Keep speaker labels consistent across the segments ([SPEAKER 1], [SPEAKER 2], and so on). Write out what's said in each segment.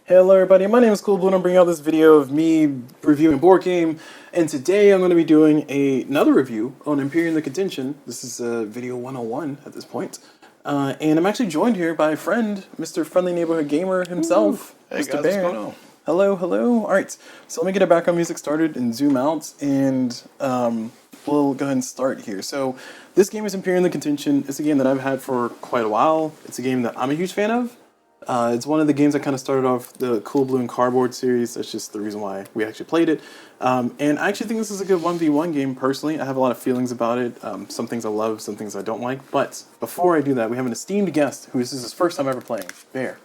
[SPEAKER 1] Hello everybody, my name is CulBlu and I'm bringing out this video of me reviewing a board game, and today I'm going to be doing another review on Imperium the Contention. This is video 101 at this point. And I'm actually joined here by a friend, Mr. Friendly Neighborhood Gamer himself,
[SPEAKER 2] Hey
[SPEAKER 1] Mr.
[SPEAKER 2] guys,
[SPEAKER 1] Bear.
[SPEAKER 2] what's going on?
[SPEAKER 1] Hello, hello. Alright, so let me get our background music started and zoom out, and we'll go ahead and start here. So this game is Imperium the Contention. It's a game that I've had for quite a while. It's a game that I'm a huge fan of. It's one of the games that kind of started off the CulBlu and Cardboard series. That's just the reason why we actually played it. And I actually think this is a good 1v1 game personally. I have a lot of feelings about it. Some things I love, some things I don't like. But before I do that, we have an esteemed guest who this is his first time ever playing. Bear,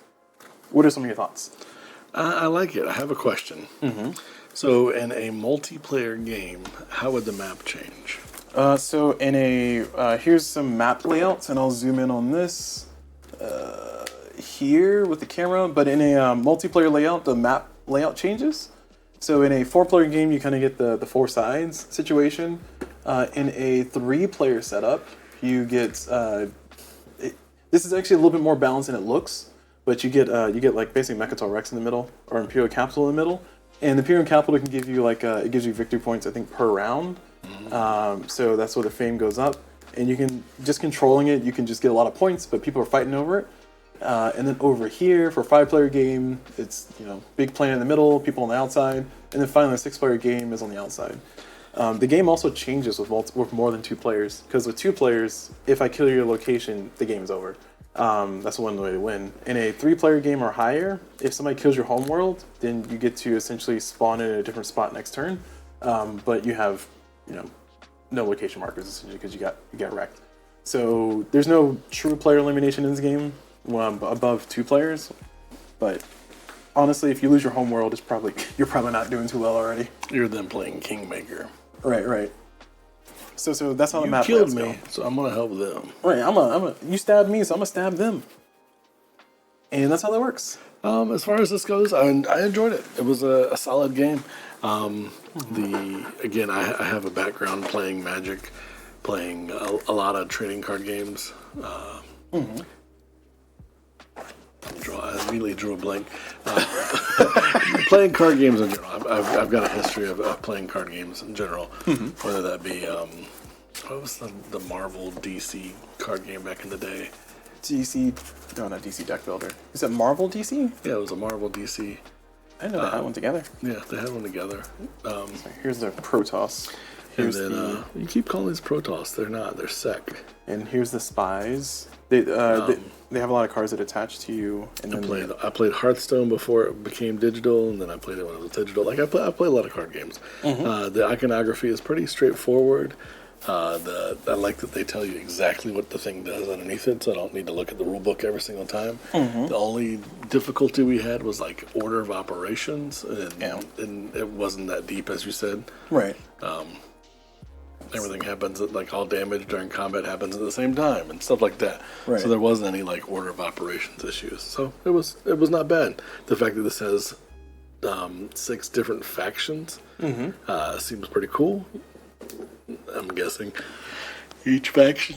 [SPEAKER 1] what are some of your thoughts?
[SPEAKER 2] I like it. I have a question. So, in a multiplayer game, how would the map change?
[SPEAKER 1] So in a, here's some map layouts, and I'll zoom in on this. Here with the camera, but in a multiplayer layout, the map layout changes. So in a 4-player game, you kind of get the 4 sides situation. In a 3-player setup, you get this is actually a little bit more balanced than it looks, but you get like basically Mechatol Rex in the middle or Imperial Capital in the middle, and the Imperial Capital can give you like it gives you victory points I think per round. So that's where the fame goes up, and you can just controlling it, you can just get a lot of points, but people are fighting over it. And then over here for a 5-player game, it's big player in the middle, people on the outside, and then finally a 6-player game is on the outside. The game also changes with more than 2 players, because with 2 players, if I kill your location, the game is over. That's one way to win. In a 3-player game or higher, if somebody kills your homeworld, then you get to essentially spawn in a different spot next turn, but you have no location markers essentially because you got wrecked. So there's no true player elimination in this game. Above 2 players, but honestly, if you lose your home world, you're probably not doing too well already.
[SPEAKER 2] You're then playing Kingmaker.
[SPEAKER 1] Right. So that's how the map
[SPEAKER 2] killed
[SPEAKER 1] layouts
[SPEAKER 2] me, so I'm gonna help them.
[SPEAKER 1] Right, you stabbed me, so I'm gonna stab them, and that's how that works.
[SPEAKER 2] As far as this goes, I enjoyed it. It was a solid game. Again, I have a background playing Magic, playing a lot of trading card games. I immediately drew a blank. Playing card games in general. I've got a history of playing card games in general. Whether that be, what was the Marvel DC card game back in the day?
[SPEAKER 1] Not DC Deck Builder. Is it Marvel DC?
[SPEAKER 2] Yeah, it was a Marvel DC.
[SPEAKER 1] I didn't know they had one together.
[SPEAKER 2] Yeah, they had one together.
[SPEAKER 1] Here's the Protoss.
[SPEAKER 2] And then you keep calling these Protoss. They're not. They're Sec.
[SPEAKER 1] And here's the Spies. They have a lot of cards that attach to you. And
[SPEAKER 2] I played Hearthstone before it became digital, and then I played it when it was digital. Like I play a lot of card games. The iconography is pretty straightforward. I like that they tell you exactly what the thing does underneath it, so I don't need to look at the rule book every single time. The only difficulty we had was like order of operations, and it wasn't that deep, as you said.
[SPEAKER 1] Right.
[SPEAKER 2] Everything happens like all damage during combat happens at the same time and stuff like that.
[SPEAKER 1] Right.
[SPEAKER 2] So there wasn't any like order of operations issues. So it was not bad. The fact that this has 6 different factions seems pretty cool. I'm guessing each faction,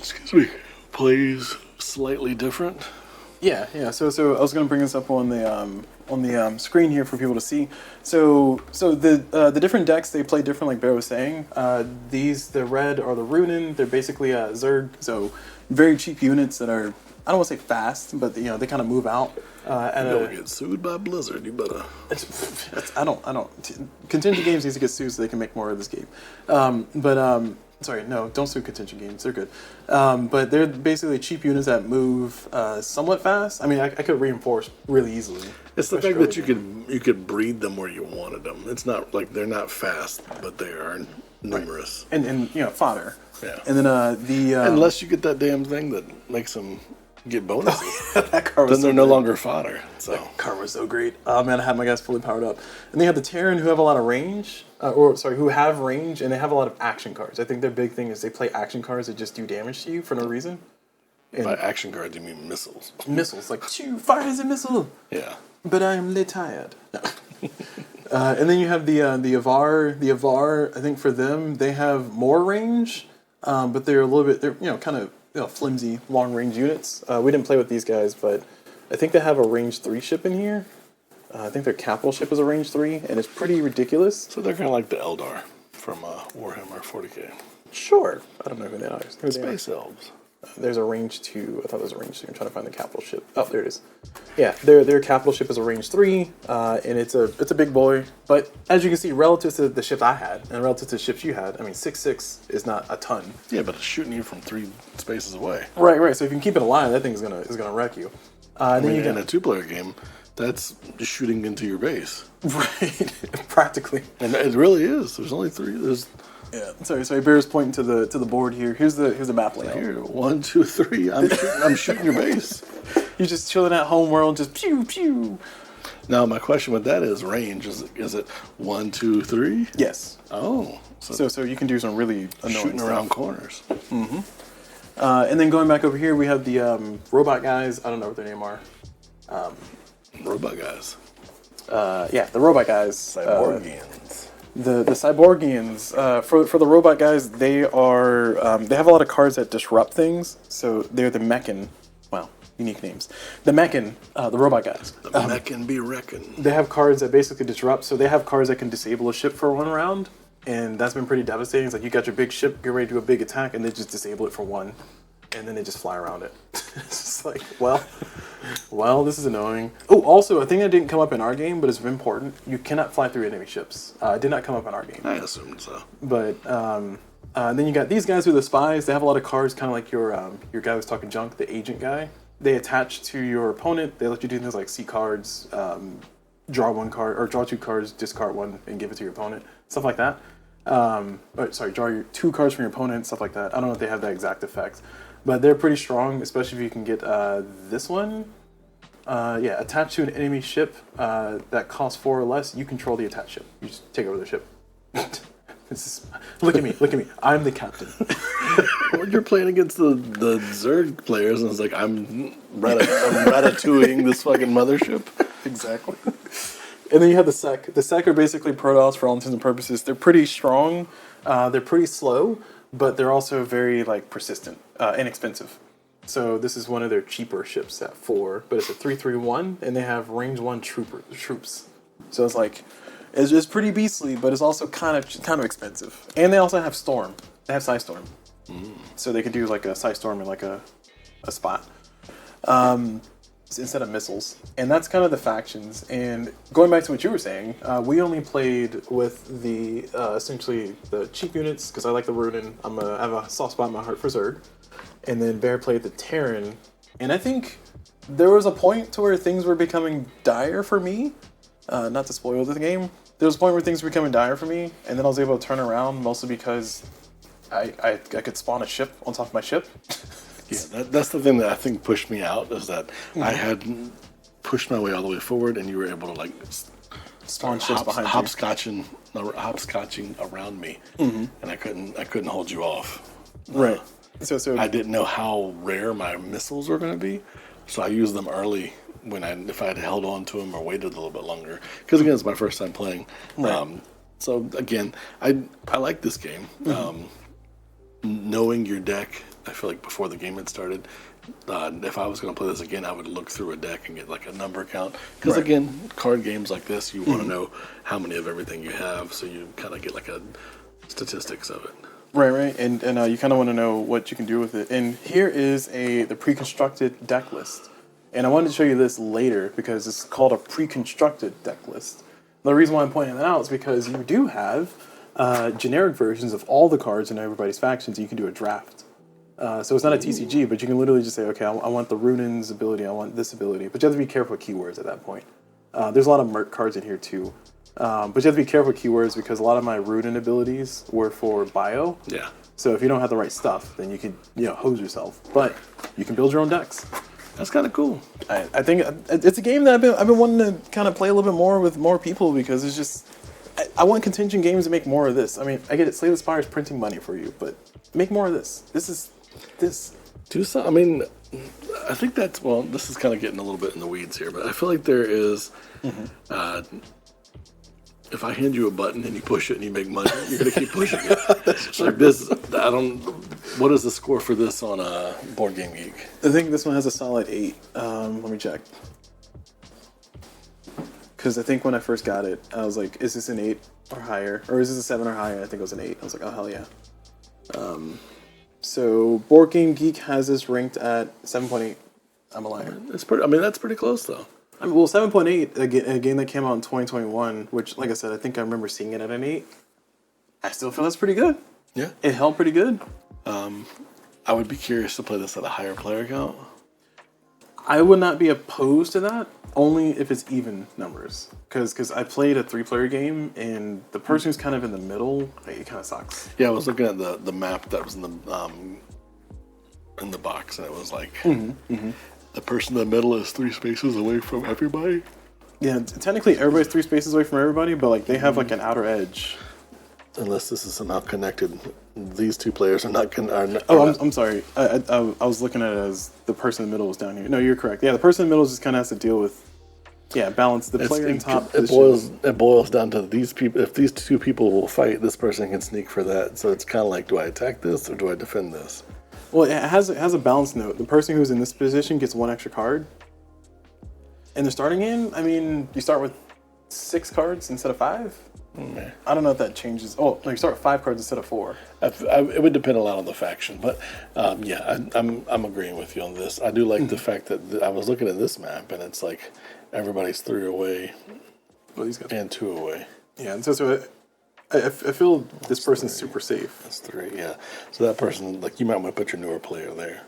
[SPEAKER 2] plays slightly different.
[SPEAKER 1] Yeah. So I was going to bring this up on the screen here for people to see. So the different decks, they play different, like Bear was saying. The red are the Runin. They're basically Zerg. So very cheap units that are, I don't want to say fast, but they kind of move out.
[SPEAKER 2] Don't get sued by Blizzard. You better.
[SPEAKER 1] I don't. Contingent Games needs to get sued so they can make more of this game. Sorry, no, don't sue Contingent Games. They're good. But they're basically cheap units that move somewhat fast. I mean, I could reinforce really easily.
[SPEAKER 2] It's the fact that you could breed them where you wanted them. It's not like they're not fast, but they are numerous.
[SPEAKER 1] Right. And fodder.
[SPEAKER 2] Yeah.
[SPEAKER 1] And then
[SPEAKER 2] unless you get that damn thing that makes them get bonuses,
[SPEAKER 1] that card was
[SPEAKER 2] then they're no longer fodder. So
[SPEAKER 1] that card was so great. Oh man, I had my guys fully powered up, and they have the Terran who have a lot of range, who have range, and they have a lot of action cards. I think their big thing is they play action cards that just do damage to you for no reason.
[SPEAKER 2] And by action cards, you mean missiles?
[SPEAKER 1] Missiles, like fire is a missile.
[SPEAKER 2] Yeah.
[SPEAKER 1] But I am tired. No. And then you have the Avar. The Avar, I think for them, they have more range, but they're a little bit, kind of flimsy, long range units. We didn't play with these guys, but I think they have a range 3 ship in here. I think their capital ship is a range 3, and it's pretty ridiculous.
[SPEAKER 2] So they're kind of like the Eldar from Warhammer 40k.
[SPEAKER 1] Sure. I don't know who they are. Who they are.
[SPEAKER 2] Space elves.
[SPEAKER 1] There's a range 2. I thought there was a range 2. I'm trying to find the capital ship. Oh, there it is. Yeah, their capital ship is a range 3, and it's a big boy. But as you can see, relative to the ships I had and relative to the ships you had, I mean, 6/6 is not a ton.
[SPEAKER 2] Yeah, but it's shooting you from 3 spaces away.
[SPEAKER 1] Right. So if you can keep it alive, that thing is gonna wreck you.
[SPEAKER 2] I mean, in a 2-player game, that's just shooting into your base.
[SPEAKER 1] Right, practically.
[SPEAKER 2] And it really is. There's only 3. There's
[SPEAKER 1] Yeah. Sorry. So Bear's pointing to the board here. Here's the map layout.
[SPEAKER 2] here 1, 2, 3. I'm shooting your base.
[SPEAKER 1] You're just chilling at home world, just pew pew.
[SPEAKER 2] Now my question with that is range. Is it 1, 2, 3?
[SPEAKER 1] Yes.
[SPEAKER 2] Oh,
[SPEAKER 1] So you can do some really annoying
[SPEAKER 2] shooting
[SPEAKER 1] stuff.
[SPEAKER 2] around corners.
[SPEAKER 1] And then going back over here, we have the robot guys. I don't know what their name are.
[SPEAKER 2] Robot guys.
[SPEAKER 1] Yeah, the robot guys.
[SPEAKER 2] Cyborgians.
[SPEAKER 1] The Cyborgians. For the robot guys, they are they have a lot of cards that disrupt things. So they're the Mechan. Wow, unique names. The Mechan, the robot guys.
[SPEAKER 2] The Mechan be reckoned.
[SPEAKER 1] They have cards that basically disrupt. So they have cards that can disable a ship for 1 round. And that's been pretty devastating. It's like you got your big ship, get ready to do a big attack, and they just disable it for 1. And then they just fly around it. It's just like, well, this is annoying. Oh, also, a thing that didn't come up in our game, but it's important. You cannot fly through enemy ships. It did not come up in our game.
[SPEAKER 2] I assumed so.
[SPEAKER 1] But then you got these guys who are the spies. They have a lot of cards, kind of like your guy who was talking junk, the agent guy. They attach to your opponent. They let you do things like see cards, draw 1 card, or draw 2 cards, discard 1, and give it to your opponent. Stuff like that. Draw your 2 cards from your opponent, stuff like that. I don't know if they have that exact effect. But they're pretty strong, especially if you can get this one. Attached to an enemy ship that costs 4 or less, you control the attached ship. You just take over the ship. Look at me. I'm the captain.
[SPEAKER 2] Well, you're playing against the Zerg players, and it's like, I'm ratatouilleing this fucking mothership.
[SPEAKER 1] Exactly. And then you have the Sec. The Sec are basically Protoss for all intents and purposes. They're pretty strong. They're pretty slow, but they're also very persistent, inexpensive. So this is one of their cheaper ships at 4, but it's a 3/3/1, and they have range 1 troops. So it's just pretty beastly, but it's also kind of expensive. And they also have Storm. They have Psystorm. So they could do like a Psystorm in like a spot. Instead of missiles. And that's kind of the factions. And going back to what you were saying, we only played with the essentially the cheap units because I like the Runin. I have a soft spot in my heart for Zerg. And then Bear played the Terran. And I think there was a point to where things were becoming dire for me. Not to spoil the game. There was a point where things were becoming dire for me. And then I was able to turn around mostly because I could spawn a ship on top of my ship.
[SPEAKER 2] Yeah, that's the thing that I think pushed me out, is that I had pushed my way all the way forward, and you were able to
[SPEAKER 1] spawn ships behind
[SPEAKER 2] hopscotching around me, and I couldn't hold you off.
[SPEAKER 1] Right. So
[SPEAKER 2] I didn't know how rare my missiles were going to be, so I used them early if I had held on to them or waited a little bit longer. Because again, it's my first time playing. Right. So again, I like this game. Knowing your deck, I feel like before the game had started, if I was going to play this again, I would look through a deck and get like a number count. Because again, card games like this, you want to know how many of everything you have, so you kind of get like a statistics of it.
[SPEAKER 1] Right, and you kind of want to know what you can do with it. And here is the pre-constructed deck list. And I wanted to show you this later because it's called a pre-constructed deck list. The reason why I'm pointing that out is because you do have generic versions of all the cards in everybody's factions. You can do a draft. So it's not a TCG, but you can literally just say, okay, I want the Runin's ability, I want this ability. But you have to be careful with keywords at that point. There's a lot of Merc cards in here too. But you have to be careful with keywords because a lot of my Runin abilities were for bio.
[SPEAKER 2] Yeah.
[SPEAKER 1] So if you don't have the right stuff, then you could, hose yourself. But you can build your own decks.
[SPEAKER 2] That's kind of cool.
[SPEAKER 1] I think it's a game that I've been wanting to kind of play a little bit more with more people because it's just, I want contention games to make more of this. I mean, I get it, Slay the Spire is printing money for you, but make more of this.
[SPEAKER 2] Do some. I mean, I think this is kind of getting a little bit in the weeds here, but I feel like there is, if I hand you a button and you push it and you make money, you're going to keep pushing it. Like this, what is the score for this on Board Game Geek?
[SPEAKER 1] I think this one has a solid 8. Let me check. because I think when I first got it, I was like, is this an 8 or higher? Or is this a 7 or higher? I think it was an 8. I was like, oh, hell yeah. So Board Game Geek has this ranked at 7.8. I'm a liar.
[SPEAKER 2] It's pretty. I mean, that's pretty close though.
[SPEAKER 1] I mean, well, 7.8, a game that came out in 2021, which, like I said, I think I remember seeing it at an 8. I still feel that's pretty good.
[SPEAKER 2] Yeah.
[SPEAKER 1] It held pretty good.
[SPEAKER 2] I would be curious to play this at a higher player count.
[SPEAKER 1] I would not be opposed to that, only if it's even numbers. Because I played a 3-player game, and the person who's kind of in the middle, like, it kind of sucks.
[SPEAKER 2] Yeah, I was looking at the map that was in the box, and it was like the person in the middle is 3 spaces away from everybody.
[SPEAKER 1] Yeah, technically everybody's 3 spaces away from everybody, but like they have like an outer edge.
[SPEAKER 2] Unless this is somehow connected, these 2 players are not.
[SPEAKER 1] I'm sorry. I was looking at it as the person in the middle was down here. No, you're correct. Yeah, the person in the middle just kind of has to deal with, balance the player in top.
[SPEAKER 2] It boils down to these people. If these 2 people will fight, this person can sneak for that. So it's kind of like, do I attack this or do I defend this?
[SPEAKER 1] Well, it has a balance note. The person who's in this position gets 1 extra card. And the starting in, I mean, you start with 6 cards instead of 5.
[SPEAKER 2] Mm.
[SPEAKER 1] I don't know if that changes. Oh, no, you start with 5 cards instead of 4.
[SPEAKER 2] It would depend a lot on the faction, but I'm agreeing with you on this. I do like the fact that I was looking at this map and it's like everybody's 3 away, and 2 away.
[SPEAKER 1] Yeah, and so I feel this person's super safe.
[SPEAKER 2] That's 3, yeah. So that person, like, you might want to put your newer player there.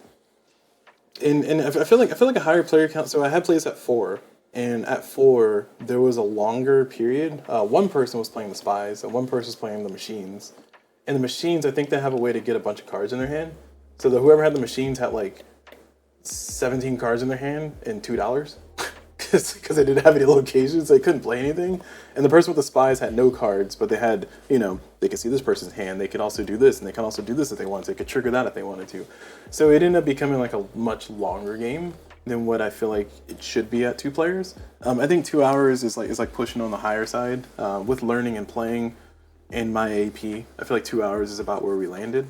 [SPEAKER 1] And I feel like a higher player count. So I had plays at 4. And at 4, there was a longer period. One person was playing the spies, and one person was playing the machines. And the machines, I think they have a way to get a bunch of cards in their hand. So whoever had the machines had like 17 cards in their hand and $2. Because they didn't have any locations, they couldn't play anything. And the person with the spies had no cards, but they had, they could see this person's hand. They could also do this, and they could also do this if they wanted to. They could trigger that if they wanted to. So it ended up becoming like a much longer game than what I feel like it should be at 2 players. I think 2 hours is like pushing on the higher side. With learning and playing in my AP, I feel like 2 hours is about where we landed.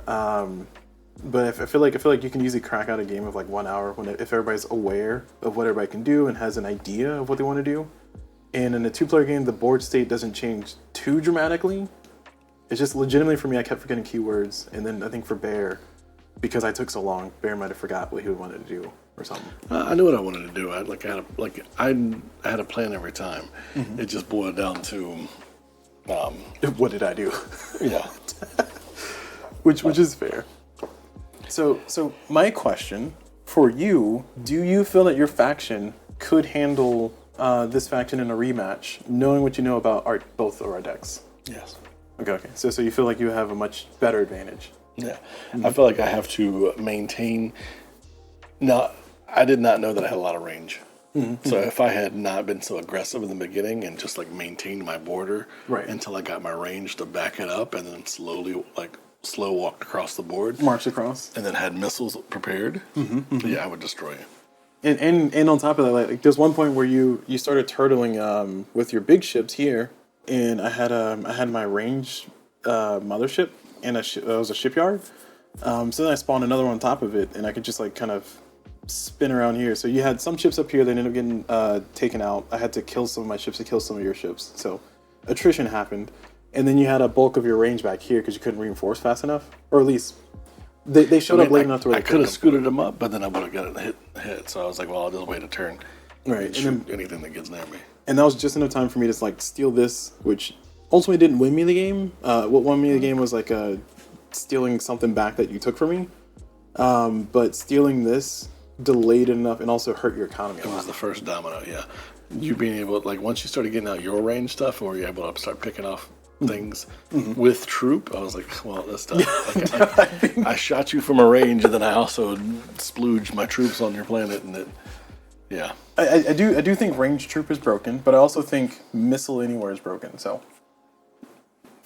[SPEAKER 1] But I feel like you can easily crack out a game of like 1 hour if everybody's aware of what everybody can do and has an idea of what they want to do. And in a 2-player game, the board state doesn't change too dramatically. It's just legitimately for me, I kept forgetting keywords, and then I think for Bear, because I took so long, Bear might have forgot what he wanted to do or something.
[SPEAKER 2] I knew what I wanted to do. I had a plan every time. Mm-hmm. It just boiled down to
[SPEAKER 1] what did I do?
[SPEAKER 2] Yeah,
[SPEAKER 1] which is fair. So my question for you: do you feel that your faction could handle this faction in a rematch, knowing what you know about both of our decks?
[SPEAKER 2] Yes.
[SPEAKER 1] Okay. So you feel like you have a much better advantage.
[SPEAKER 2] Yeah, mm-hmm. I feel like I have to maintain. Now, I did not know that I had a lot of range. Mm-hmm. So if I had not been so aggressive in the beginning and just like maintained my border until I got my range to back it up, and then slow walked across the board,
[SPEAKER 1] marched across,
[SPEAKER 2] and then had missiles prepared, yeah, I would destroy you.
[SPEAKER 1] And on top of that, like there's one point where you started turtling with your big ships here, and I had my range mothership, and it was a shipyard. So then I spawned another one on top of it, and I could just like kind of spin around here. So you had some ships up here that ended up getting taken out. I had to kill some of my ships to kill some of your ships. So attrition happened. And then you had a bulk of your range back here because you couldn't reinforce fast enough. Or at least they showed up late enough to where
[SPEAKER 2] I could have scooted them up, but then I would have got a hit. So I was like, well, I'll just wait a turn.
[SPEAKER 1] Right.
[SPEAKER 2] And shoot anything that gets near me.
[SPEAKER 1] And that was just enough time for me to like steal this, which ultimately didn't win me the game. What won me the game was like stealing something back that you took from me. But stealing this delayed enough and also hurt your economy a lot.
[SPEAKER 2] It was the first domino, yeah. You being able to, like, once you started getting out your range stuff, or you're able to start picking off things with troop, I was like, well, that's done. Like, I shot you from a range, and then I also splooged my troops on your planet, and it, yeah.
[SPEAKER 1] I do think range troop is broken, but I also think missile anywhere is broken, so.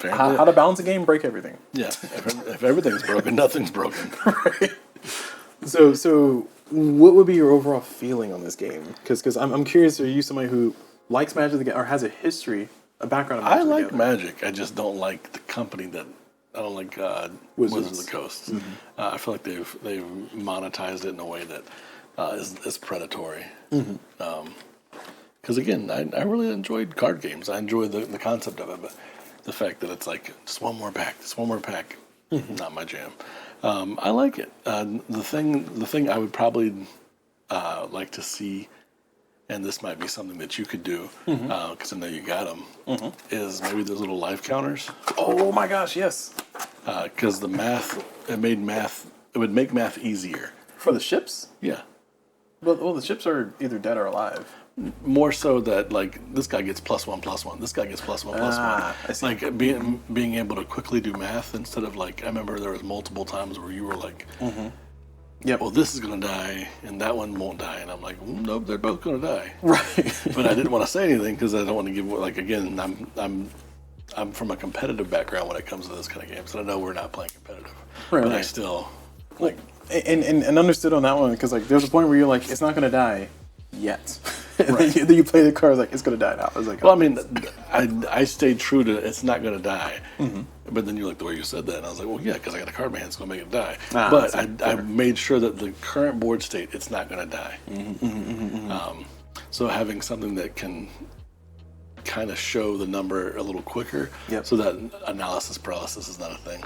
[SPEAKER 1] How to balance a game, break everything.
[SPEAKER 2] Yeah, if everything's broken, nothing's broken.
[SPEAKER 1] Right. So what would be your overall feeling on this game? Because I'm curious, are you somebody who likes Magic the Gathering or has a background in Magic?
[SPEAKER 2] I like Magic. I just don't like the company that. I don't like Wizards of the Coast. Mm-hmm. I feel like they've monetized it in a way that is predatory. Mm-hmm. Because again, I really enjoyed card games. I enjoy the concept of it, but the fact that it's like just one more pack, not my jam. I like it. The thing I would probably like to see, and this might be something that you could do because I know you got them, is maybe those little life counters.
[SPEAKER 1] Oh my gosh, yes.
[SPEAKER 2] Because the math, it would make math easier.
[SPEAKER 1] For the ships?
[SPEAKER 2] Yeah.
[SPEAKER 1] Well, the ships are either dead or alive.
[SPEAKER 2] More so that like this guy gets +1/+1, this guy gets +1/+1.
[SPEAKER 1] I see.
[SPEAKER 2] Like being able to quickly do math instead of like I remember there was multiple times where you were like,
[SPEAKER 1] yeah,
[SPEAKER 2] well this is gonna die and that one won't die, and I'm like, nope, they're both gonna die.
[SPEAKER 1] Right.
[SPEAKER 2] But I didn't want to say anything because I don't want to give like again I'm from a competitive background when it comes to this kind of games, and I know we're not playing competitive,
[SPEAKER 1] right,
[SPEAKER 2] but I
[SPEAKER 1] right.
[SPEAKER 2] still like
[SPEAKER 1] and understood on that one because like there's a point where you're like it's not gonna die yet. And
[SPEAKER 2] Right.
[SPEAKER 1] then you play the card, like it's gonna die now. I was like,
[SPEAKER 2] well, I mean, I stayed true to it's not going to die. But then you like the way you said that, and I was like, well, yeah, because I got a card in my hand, it's going to make it die. But I made sure that the current board state, it's not going to die. So having something that can kind of show the number a little quicker, so that analysis paralysis is not a thing.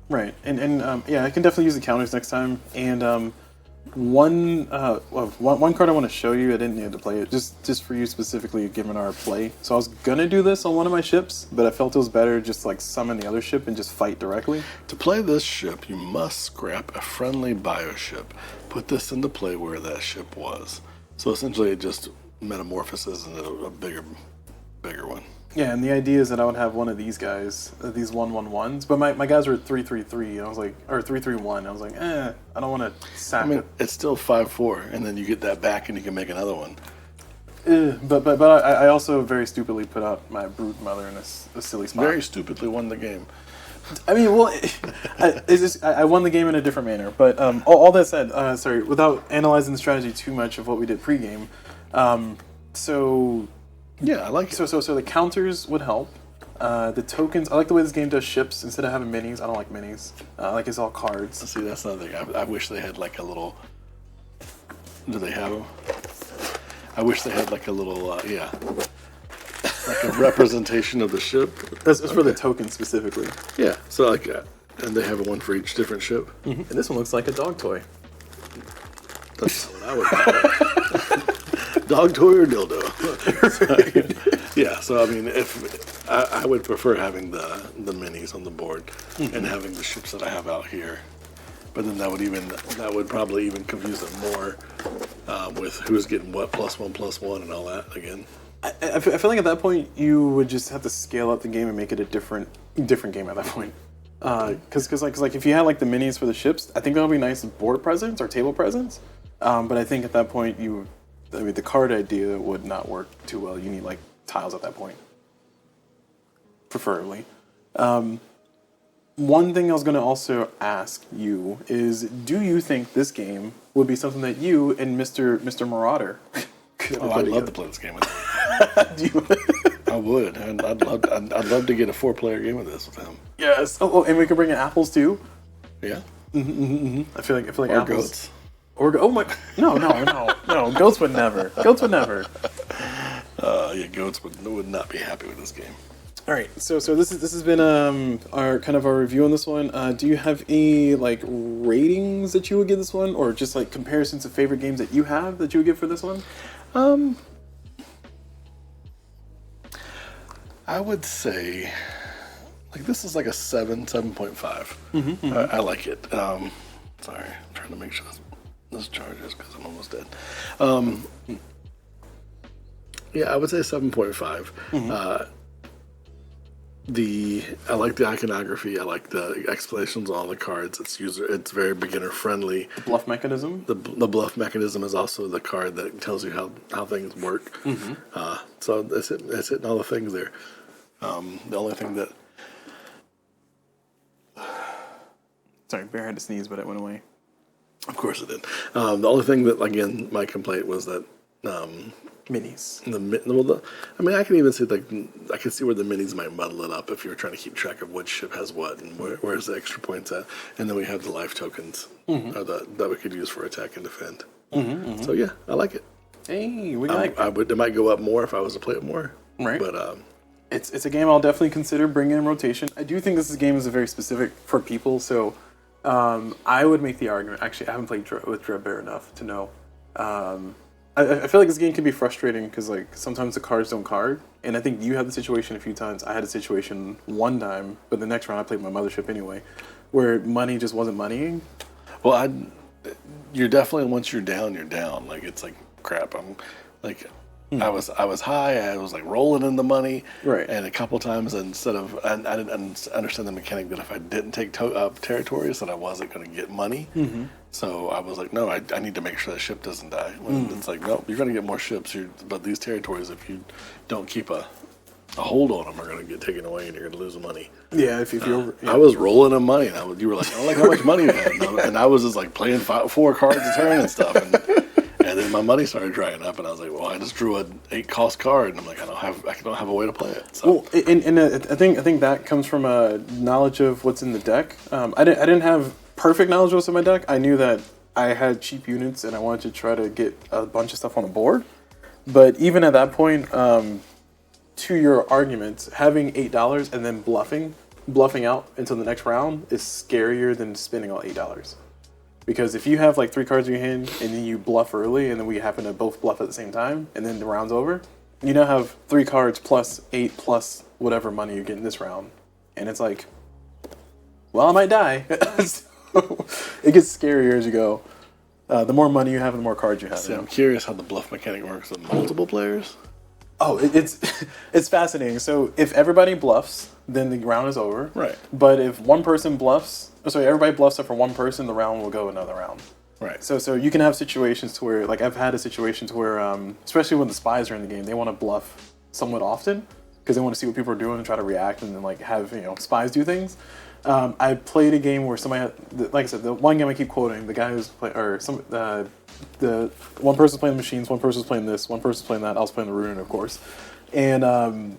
[SPEAKER 1] right, and yeah, I can definitely use the counters next time. And one card I want to show you. I didn't need to play it just for you specifically, given our play. So I was gonna do this on one of my ships, but I felt it was better just like summon the other ship and just fight directly.
[SPEAKER 2] To play this ship, you must scrap a friendly bioship. Put this into play where that ship was. So essentially, it just metamorphoses into a bigger one.
[SPEAKER 1] Yeah, and the idea is that I would have one of these guys, these 1/1/1s, but my guys were at 3/3/3, and I was like, or 3/3/1. I was like, I don't want to sack
[SPEAKER 2] I mean,
[SPEAKER 1] it.
[SPEAKER 2] it's still 5/4, and then you get that back, and you can make another one.
[SPEAKER 1] But I also very stupidly put out my Brute Mother in a silly spot.
[SPEAKER 2] Very stupidly won the game.
[SPEAKER 1] I mean, well, I won the game in a different manner. But all that said, sorry, without analyzing the strategy too much of what we did pregame, so
[SPEAKER 2] Yeah, I like it.
[SPEAKER 1] so the counters would help. The tokens, I like the way this game does ships instead of having minis. I don't like minis. Like it's all cards.
[SPEAKER 2] See, that's another thing. I wish they had like a little. Do they have them? I wish they had like a little, like a representation of the ship.
[SPEAKER 1] That's for the token specifically.
[SPEAKER 2] Yeah, so like, and they have one for each different ship.
[SPEAKER 1] And this one looks like a dog toy.
[SPEAKER 2] That's not what I would call it. Dog toy or dildo. Yeah, so I mean, if I would prefer having the minis on the board and having the ships that I have out here, but then that would probably even confuse them more with who's getting what +1/+1 and all that again.
[SPEAKER 1] I feel like at that point you would just have to scale up the game and make it a different game at that point. Because like if you had like the minis for the ships, I think that would be nice board presence or table presence. But I think at that point the card idea would not work too well. You need like tiles at that point, preferably. One thing I was going to also ask you is, do you think this game would be something that you and Mr. Marauder could
[SPEAKER 2] Oh,
[SPEAKER 1] play
[SPEAKER 2] I'd love to
[SPEAKER 1] together?
[SPEAKER 2] play this game with him.
[SPEAKER 1] Do you?
[SPEAKER 2] I would, and I'd love to get a 4-player game with this with him.
[SPEAKER 1] Yes. Oh, and we could bring in apples too.
[SPEAKER 2] Yeah,
[SPEAKER 1] I feel like
[SPEAKER 2] or
[SPEAKER 1] apples.
[SPEAKER 2] goats.
[SPEAKER 1] Or oh my! No! Goats would never. Goats would never.
[SPEAKER 2] Yeah, goats would not be happy with this game.
[SPEAKER 1] All right. So this has been our review on this one. Do you have any like ratings that you would give this one, or just like comparisons of favorite games that you have that you would give for this one?
[SPEAKER 2] I would say, like, this is like a 7.5. I like it. Sorry, I'm trying to make sure this charges because I'm almost dead. Yeah, I would say 7.5. I like the iconography. I like the explanations on all the cards. It's very beginner friendly.
[SPEAKER 1] The bluff mechanism.
[SPEAKER 2] The bluff mechanism is also the card that tells you how things work. So it's hitting all the things there. The only thing that
[SPEAKER 1] Sorry, Bear had to sneeze, but it went away.
[SPEAKER 2] of course it did. The only thing that again my complaint was that
[SPEAKER 1] Minis.
[SPEAKER 2] I mean, I can even see I can see where the minis might muddle it up if you're trying to keep track of which ship has what and where's the extra points at, and then we have the life tokens that we could use for attack and defend. So yeah, I like it.
[SPEAKER 1] Hey, we like
[SPEAKER 2] it might go up more if I was to play it more.
[SPEAKER 1] Right.
[SPEAKER 2] But
[SPEAKER 1] it's a game I'll definitely consider bringing in rotation. I do think this game is very specific for people, so I would make the argument. Actually, I haven't played with Dreadbear enough to know. I feel like this game can be frustrating because like sometimes the cards don't card, and I think you had the situation a few times. I had a situation one time, but the next round I played my mothership anyway, where money just wasn't moneying.
[SPEAKER 2] Well, you're definitely, once you're down, you're down. Like, it's like, crap. I'm like, I was high. I was like rolling in the money.
[SPEAKER 1] Right.
[SPEAKER 2] And a couple times, instead of, I didn't understand the mechanic that if I didn't take territories, that I wasn't going to get money. Mm-hmm. So I was like, no, I need to make sure that ship doesn't die. When it's like, no, you're going to get more ships. But these territories, if you don't keep a hold on them, are going to get taken away, and you're going to lose the money.
[SPEAKER 1] Yeah, if you're. Yeah.
[SPEAKER 2] I was rolling in money. And you were like, I don't like how much money you had, and I was just like playing 4 cards a turn and stuff, and then my money started drying up, and I was like, well, I just drew an 8-cost card, and I'm like, I don't have a way to play it. So.
[SPEAKER 1] Well, and I think that comes from a knowledge of what's in the deck. I didn't have perfect knowledge of what's in my deck. I knew that I had cheap units, and I wanted to try to get a bunch of stuff on the board. But even at that point, to your argument, having $8 and then bluffing out until the next round is scarier than spending all $8. Because if you have like 3 cards in your hand and then you bluff early and then we happen to both bluff at the same time and then the round's over, you now have 3 cards plus 8 plus whatever money you get in this round. And it's like, well, I might die. So it gets scarier as you go. The more money you have, the more cards you have.
[SPEAKER 2] See, I'm curious how the bluff mechanic works with multiple players.
[SPEAKER 1] Oh, it's fascinating. So if everybody bluffs, then the round is over.
[SPEAKER 2] Right.
[SPEAKER 1] But if one person bluffs, everybody bluffs up for one person, the round will go another round.
[SPEAKER 2] Right.
[SPEAKER 1] So you can have situations to where, like I've had a situation to where, especially when the spies are in the game, they want to bluff somewhat often because they want to see what people are doing and try to react and then like have spies do things. I played a game where somebody had, like I said, the one game I keep quoting, the guy who's playing, or some the one person's playing the machines, one person's playing this, one person's playing that. I was playing the Ruin, of course, and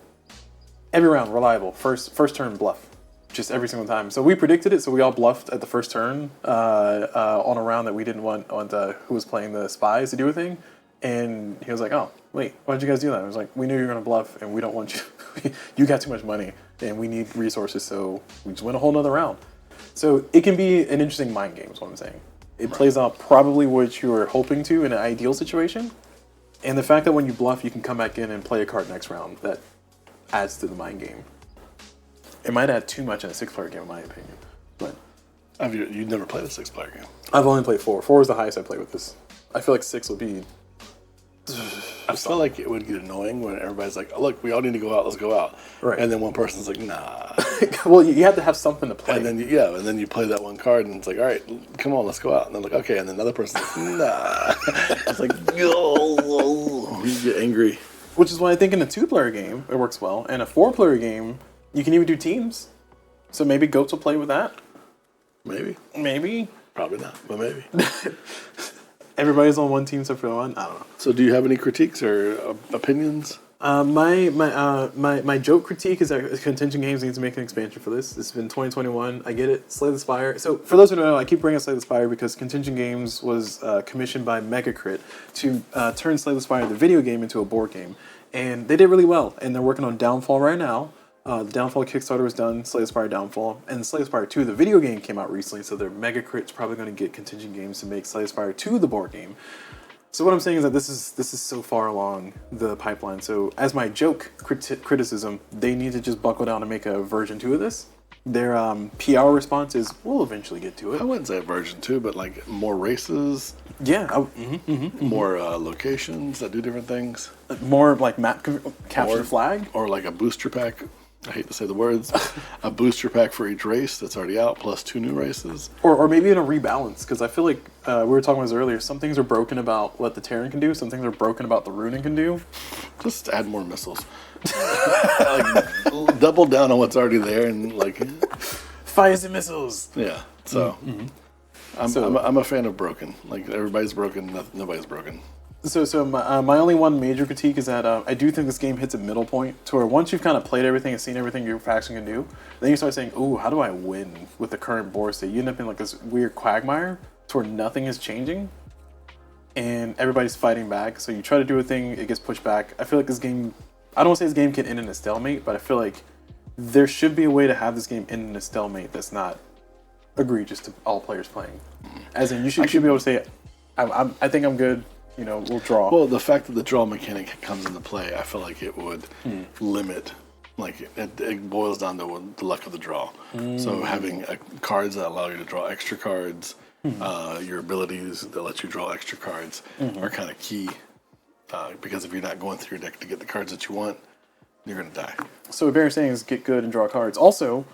[SPEAKER 1] every round reliable, first turn bluff, just every single time. So we predicted it, so we all bluffed at the first turn on a round that we didn't want who was playing the spies to do a thing, and he was like, "Oh, wait, why did you guys do that?" I was like, "We knew you were gonna bluff, and we don't want you. You got too much money, and we need resources, so we just went a whole nother round." So it can be an interesting mind game, is what I'm saying. It plays out probably what you were hoping to in an ideal situation. And the fact that when you bluff, you can come back in and play a card next round, that adds to the mind game. It might add too much in a 6-player game, in my opinion. But
[SPEAKER 2] You've never played a 6-player game?
[SPEAKER 1] I've only played 4. 4 is the highest I played with this. I feel like 6 would be...
[SPEAKER 2] I feel like it would get annoying when everybody's like, oh, look, we all need to go out, let's go out.
[SPEAKER 1] Right.
[SPEAKER 2] And then one person's like, nah.
[SPEAKER 1] Well, you have to have something to play.
[SPEAKER 2] And then you play that one card and it's like, all right, come on, let's go out. And they're like, okay. And then another person's like, nah. It's like, oh, you get angry.
[SPEAKER 1] Which is why I think in a 2-player game, it works well. And a 4-player game, you can even do teams. So maybe Goats will play with that. Maybe.
[SPEAKER 2] Probably not, but maybe.
[SPEAKER 1] Everybody's on one team except for one. I don't know.
[SPEAKER 2] So, do you have any critiques or opinions?
[SPEAKER 1] My joke critique is that Contention Games needs to make an expansion for this. It's been 2021. I get it. Slay the Spire. So, for those who don't know, I keep bringing up Slay the Spire because Contention Games was commissioned by Megacrit to turn Slay the Spire, the video game, into a board game, and they did really well. And they're working on Downfall right now. The Downfall Kickstarter was done, Slay the Spire Downfall, and Slay the Spire 2, the video game, came out recently, so their Megacrit's probably going to get Contingent Games to make Slay the Spire 2 the board game. So what I'm saying is that this is so far along the pipeline. So as my joke criticism, they need to just buckle down and make a version 2 of this. Their PR response is, we'll eventually get to it.
[SPEAKER 2] I wouldn't say version 2, but like more races.
[SPEAKER 1] Yeah.
[SPEAKER 2] More locations that do different things.
[SPEAKER 1] More like map capture flag.
[SPEAKER 2] Or like a booster pack. I hate to say the words, a booster pack for each race that's already out, plus 2 new races.
[SPEAKER 1] Or maybe in a rebalance, because I feel like we were talking about this earlier, some things are broken about what the Terran can do, some things are broken about the Runin can do.
[SPEAKER 2] Just add more missiles. Like, double down on what's already there and like...
[SPEAKER 1] Fires and missiles!
[SPEAKER 2] Yeah, so... I'm a fan of broken. Like, everybody's broken, nobody's broken.
[SPEAKER 1] So my only one major critique is that I do think this game hits a middle point to where once you've kind of played everything and seen everything your faction can do, then you start saying, ooh, how do I win with the current board state? You end up in like this weird quagmire to where nothing is changing. and everybody's fighting back. So you try to do a thing, it gets pushed back. I feel like this game, I don't want to say this game can end in a stalemate, but I feel like there should be a way to have this game end in a stalemate that's not egregious to all players playing. As in, you should be able to say, I think I'm good. You know, we'll draw.
[SPEAKER 2] Well, the fact that the draw mechanic comes into play, I feel like it would limit. Like it boils down to the luck of the draw. So having cards that allow you to draw extra cards, your abilities that let you draw extra cards are kind of key. Because if you're not going through your deck to get the cards that you want, you're gonna die.
[SPEAKER 1] So what Barry's saying is get good and draw cards. Also,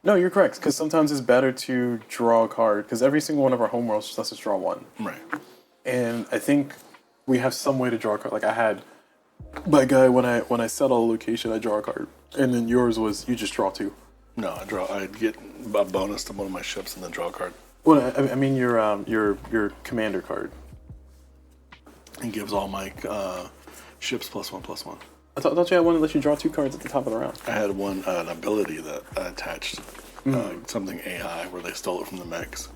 [SPEAKER 1] no, you're correct, because sometimes it's better to draw a card, because every single one of our homeworlds just lets us draw one.
[SPEAKER 2] Right.
[SPEAKER 1] And I think we have some way to draw a card. Like I had my guy when I settle a location, I draw a card, and then yours was you just draw two.
[SPEAKER 2] No, I'd get a bonus to one of my ships and then draw a card.
[SPEAKER 1] Well, I mean your commander card.
[SPEAKER 2] It gives all my ships +1/+1.
[SPEAKER 1] I thought you had one that lets you draw two cards at the top of the round.
[SPEAKER 2] I had an ability that I attached something AI where they stole it from the mechs.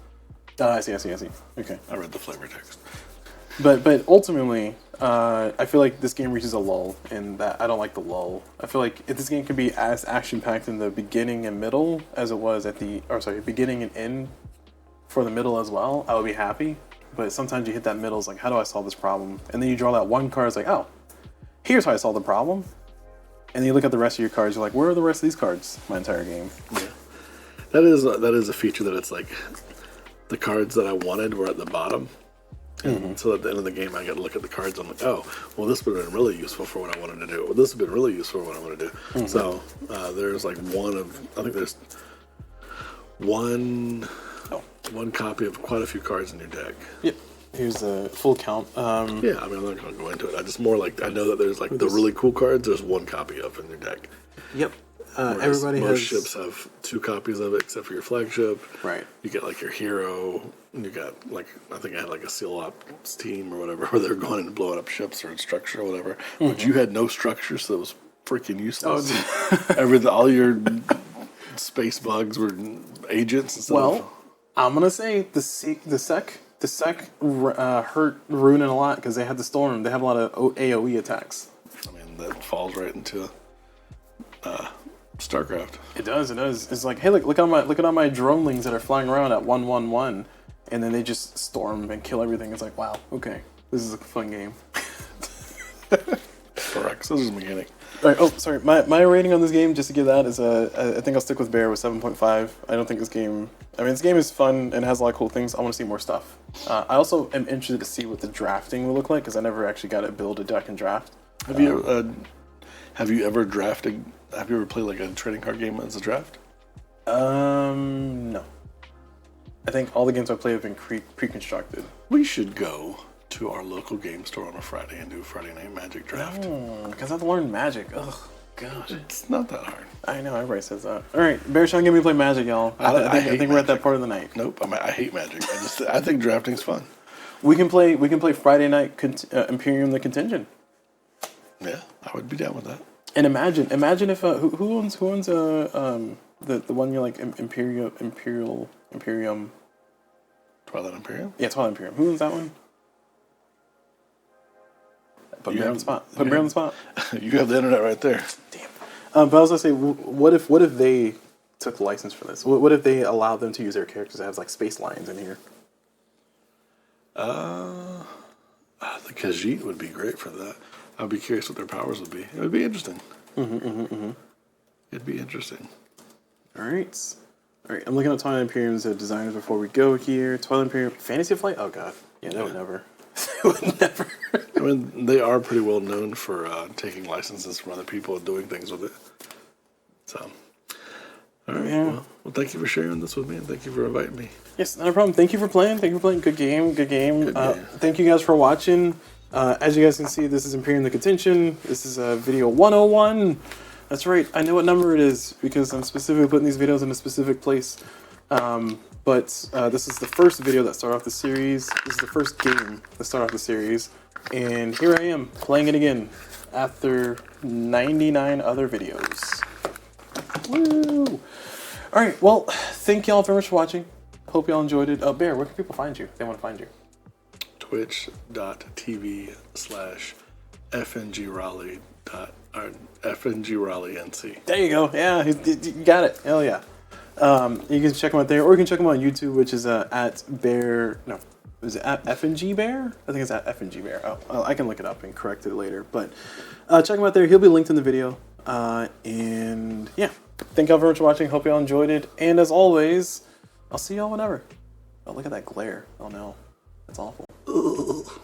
[SPEAKER 1] Oh, I see. Okay.
[SPEAKER 2] I read the flavor text.
[SPEAKER 1] But ultimately, I feel like this game reaches a lull, and that I don't like the lull. I feel like if this game could be as action-packed in the beginning and middle as it was at beginning and end for the middle as well, I would be happy. But sometimes you hit that middle, it's like, how do I solve this problem? And then you draw that one card, it's like, oh, here's how I solve the problem. And then you look at the rest of your cards, you're like, where are the rest of these cards my entire game?
[SPEAKER 2] Yeah. That is a feature that it's like the cards that I wanted were at the bottom. And so at the end of the game, I got to look at the cards. I'm like, oh, well, this would have been really useful for what I wanted to do. Well, this would have been really useful for what I want to do. So there's like I think there's one copy of quite a few cards in your deck.
[SPEAKER 1] Yep. Here's the full count.
[SPEAKER 2] Yeah, I mean, I'm not going to go into it. I just more like, I know that there's like the really cool cards, there's one copy of in your deck.
[SPEAKER 1] Yep.
[SPEAKER 2] Everybody most ships have 2 copies of it, except for your flagship.
[SPEAKER 1] Right.
[SPEAKER 2] You get like your hero. And you got like, I think I had like a seal ops team or whatever, where they're going in and blowing up ships or structure or whatever. But you had no structure, so it was freaking useless. Everything, all your space bugs were agents and stuff.
[SPEAKER 1] Well, I'm gonna say the sec hurt Runin a lot because they had the storm. They have a lot of AOE attacks.
[SPEAKER 2] I mean, that falls right into StarCraft.
[SPEAKER 1] It does. It's like, hey, look at all my dronelings that are flying around at 1/1/1, and then they just storm and kill everything. It's like, wow, okay, this is a fun game.
[SPEAKER 2] Correct. So this is mechanic.
[SPEAKER 1] All right. Oh, sorry. My rating on this game, just to give that, is I think I'll stick with Bear with 7.5. I don't think this game. I mean, this game is fun and has a lot of cool things. I want to see more stuff. I also am interested to see what the drafting will look like because I never actually got to build a deck and draft.
[SPEAKER 2] Have you ever drafted? Have you ever played like a trading card game as a draft?
[SPEAKER 1] No. I think all the games I play have been pre-constructed.
[SPEAKER 2] We should go to our local game store on a Friday and do a Friday Night Magic draft.
[SPEAKER 1] Because I have to learn Magic. Ugh, gosh.
[SPEAKER 2] It's not that hard.
[SPEAKER 1] I know, everybody says that. All right, Bear's trying to get me to play Magic, y'all. I think we're at that part of the night.
[SPEAKER 2] Nope, I hate Magic. I think drafting's fun.
[SPEAKER 1] We can play Friday Night Imperium the Contention.
[SPEAKER 2] Yeah, I would be down with that.
[SPEAKER 1] And imagine if who owns the one you're like Imperium.
[SPEAKER 2] Twilight Imperium?
[SPEAKER 1] Yeah, Twilight Imperium. Who owns that one? Put me on the spot.
[SPEAKER 2] You have the internet right there.
[SPEAKER 1] Damn. But I was gonna say, what if they took license for this? What if they allowed them to use their characters that have like space lions in here?
[SPEAKER 2] The Khajiit would be great for that. I'd be curious what their powers would be. It would be interesting. It'd be interesting.
[SPEAKER 1] All right. I'm looking at Twilight Imperium's designers before we go here. Twilight Imperium Fantasy Flight. Oh god, yeah, they would never. They would never.
[SPEAKER 2] I mean, they are pretty well known for taking licenses from other people and doing things with it. So, all right.
[SPEAKER 1] Yeah.
[SPEAKER 2] Well, thank you for sharing this with me, and thank you for inviting me.
[SPEAKER 1] Yes, not a problem. Thank you for playing. Good game. Thank you guys for watching. As you guys can see, this is Imperium the Contention. This is video 101. That's right. I know what number it is because I'm specifically putting these videos in a specific place. But this is the first video that started off the series. This is the first game that started off the series. And here I am, playing it again after 99 other videos. Woo! Alright, well, thank y'all very much for watching. Hope y'all enjoyed it. Bear, where can people find you if they want to find you?
[SPEAKER 2] twitch.tv/FNGRaleigh. FNGRaleighNC.
[SPEAKER 1] There you go. Yeah, you got it. Hell yeah. You can check him out there, or you can check him on YouTube, which is at Bear. No, is it at FNG Bear? I think it's at FNG Bear. Oh, I can look it up and correct it later. But check him out there. He'll be linked in the video. And yeah, thank y'all very much for watching. Hope y'all enjoyed it. And as always, I'll see y'all whenever. Oh, look at that glare. Oh no, that's awful. Ugh.